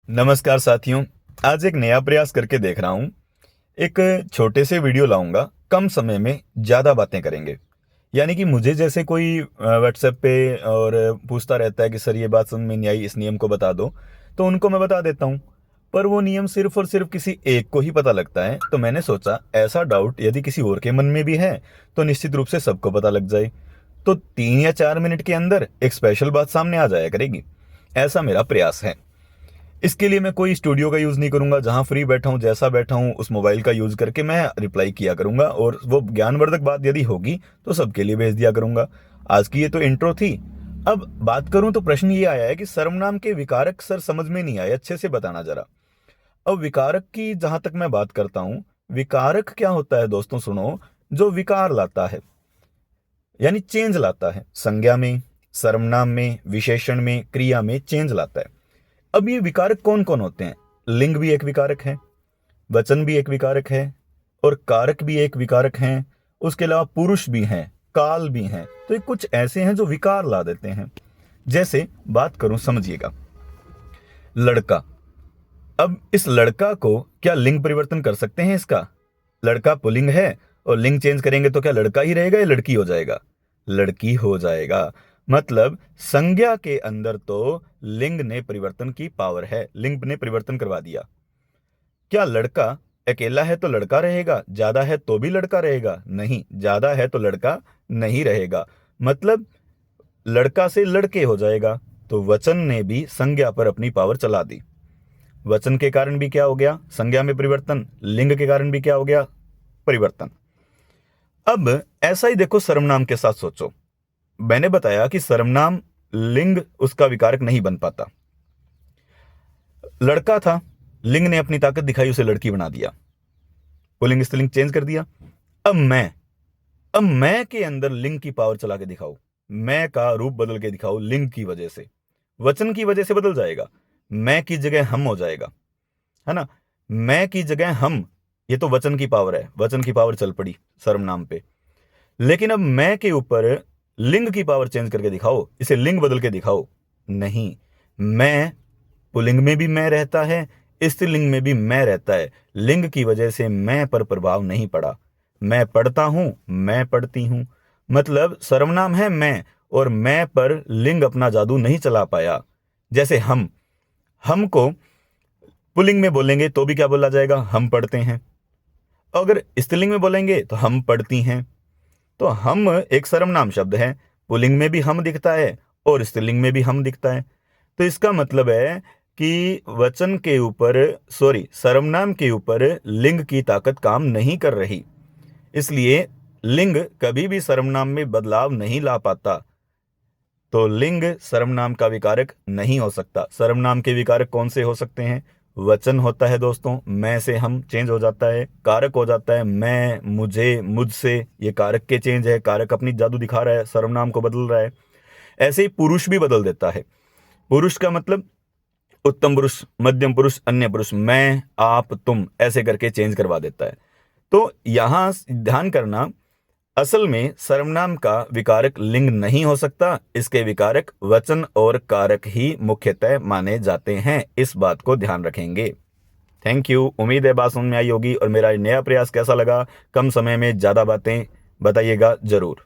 नमस्कार साथियों। आज एक नया प्रयास करके देख रहा हूँ। एक छोटे से वीडियो लाऊंगा, कम समय में ज़्यादा बातें करेंगे। यानी कि मुझे जैसे कोई व्हाट्सएप पे और पूछता रहता है कि सर ये बात समझ में नहीं आई, इस नियम को बता दो, तो उनको मैं बता देता हूँ। पर वो नियम सिर्फ और सिर्फ किसी एक को ही पता लगता है। तो मैंने सोचा ऐसा डाउट यदि किसी और के मन में भी है तो निश्चित रूप से सबको पता लग जाए। तो 3 या 4 मिनट के अंदर एक स्पेशल बात सामने आ जाया करेगी, ऐसा मेरा प्रयास है। इसके लिए मैं कोई स्टूडियो का यूज़ नहीं करूंगा। जहां फ्री बैठा हूं, जैसा बैठा हूं, उस मोबाइल का यूज़ करके मैं रिप्लाई किया करूंगा और वो ज्ञानवर्धक बात यदि होगी तो सबके लिए भेज दिया करूंगा। आज की ये तो इंट्रो थी। अब बात करूं तो प्रश्न ये आया है कि सर्वनाम के विकारक सर समझ में नहीं आए, अच्छे से बताना जरा। अब विकारक की जहां तक मैं बात करता हूं, विकारक क्या होता है दोस्तों, सुनो। जो विकार लाता है यानी चेंज लाता है, संज्ञा में, सर्वनाम में, विशेषण में, क्रिया में चेंज लाता है। अब ये विकारक कौन कौन होते हैं? लिंग भी एक विकारक है, वचन भी एक विकारक है, और कारक भी एक विकारक हैं। उसके अलावा पुरुष भी हैं, काल भी हैं। तो ये कुछ ऐसे हैं जो विकार ला देते हैं। जैसे बात करूं, समझिएगा, लड़का। अब इस लड़का को क्या लिंग परिवर्तन कर सकते हैं? इसका लड़का पुल्लिंग है और लिंग चेंज करेंगे तो क्या लड़का ही रहेगा या लड़की हो जाएगा? लड़की हो जाएगा। मतलब संज्ञा के अंदर तो लिंग ने परिवर्तन की पावर है, लिंग ने परिवर्तन करवा दिया। क्या लड़का अकेला है तो लड़का रहेगा, ज्यादा है तो भी लड़का रहेगा? नहीं, ज्यादा है तो लड़का नहीं रहेगा। मतलब लड़का से लड़के हो जाएगा। तो वचन ने भी संज्ञा पर अपनी पावर चला दी। वचन के कारण भी क्या हो गया? संज्ञा में परिवर्तन। लिंग के कारण भी क्या हो गया? परिवर्तन। अब ऐसा ही देखो सर्वनाम के साथ सोचो। मैंने बताया कि सर्वनाम लिंग उसका विकारक नहीं बन पाता। लड़का था, लिंग ने अपनी ताकत दिखाई, उसे लड़की बना दिया, पुल्लिंग स्त्रीलिंग चेंज कर दिया। अब मैं के अंदर लिंग की पावर चला के दिखाओ, मैं का रूप बदल के दिखाओ लिंग की वजह से, वचन की वजह से बदल जाएगा। मैं की जगह हम हो जाएगा, है ना। मैं की जगह हम, ये तो वचन की पावर है, वचन की पावर चल पड़ी सर्वनाम पे। लेकिन अब मैं के ऊपर लिंग की पावर चेंज करके दिखाओ, इसे लिंग बदल के दिखाओ। नहीं, मैं पुल्लिंग में भी मैं रहता है, स्त्रीलिंग में भी मैं रहता है। लिंग की वजह से मैं पर प्रभाव नहीं पड़ा। मैं पढ़ता हूं, मैं पढ़ती हूं। मतलब सर्वनाम है मैं, और मैं पर लिंग अपना जादू नहीं चला पाया। जैसे हम को पुल्लिंग में बोलेंगे तो भी क्या बोला जाएगा? हम पढ़ते हैं। अगर स्त्रीलिंग में बोलेंगे तो हम पढ़ती हैं। तो हम एक सर्वनाम शब्द है, पुल्लिंग में भी हम दिखता है और स्त्रीलिंग में भी हम दिखता है। तो इसका मतलब है कि वचन के ऊपर, सॉरी, सर्वनाम के ऊपर लिंग की ताकत काम नहीं कर रही। इसलिए लिंग कभी भी सर्वनाम में बदलाव नहीं ला पाता। तो लिंग सर्वनाम का विकारक नहीं हो सकता। सर्वनाम के विकारक कौन से हो सकते हैं? वचन होता है दोस्तों, मैं से हम चेंज हो जाता है। कारक हो जाता है मैं, मुझे, मुझसे, ये कारक के चेंज है। कारक अपनी जादू दिखा रहा है, सर्वनाम को बदल रहा है। ऐसे ही पुरुष भी बदल देता है। पुरुष का मतलब उत्तम पुरुष, मध्यम पुरुष, अन्य पुरुष, मैं, आप, तुम, ऐसे करके चेंज करवा देता है। तो यहां ध्यान करना, असल में सर्वनाम का विकारक लिंग नहीं हो सकता। इसके विकारक वचन और कारक ही मुख्यतः माने जाते हैं। इस बात को ध्यान रखेंगे। Thank you. उम्मीद है बात समझ में आई होगी। और मेरा नया प्रयास कैसा लगा? कम समय में ज्यादा बातें बताइएगा जरूर।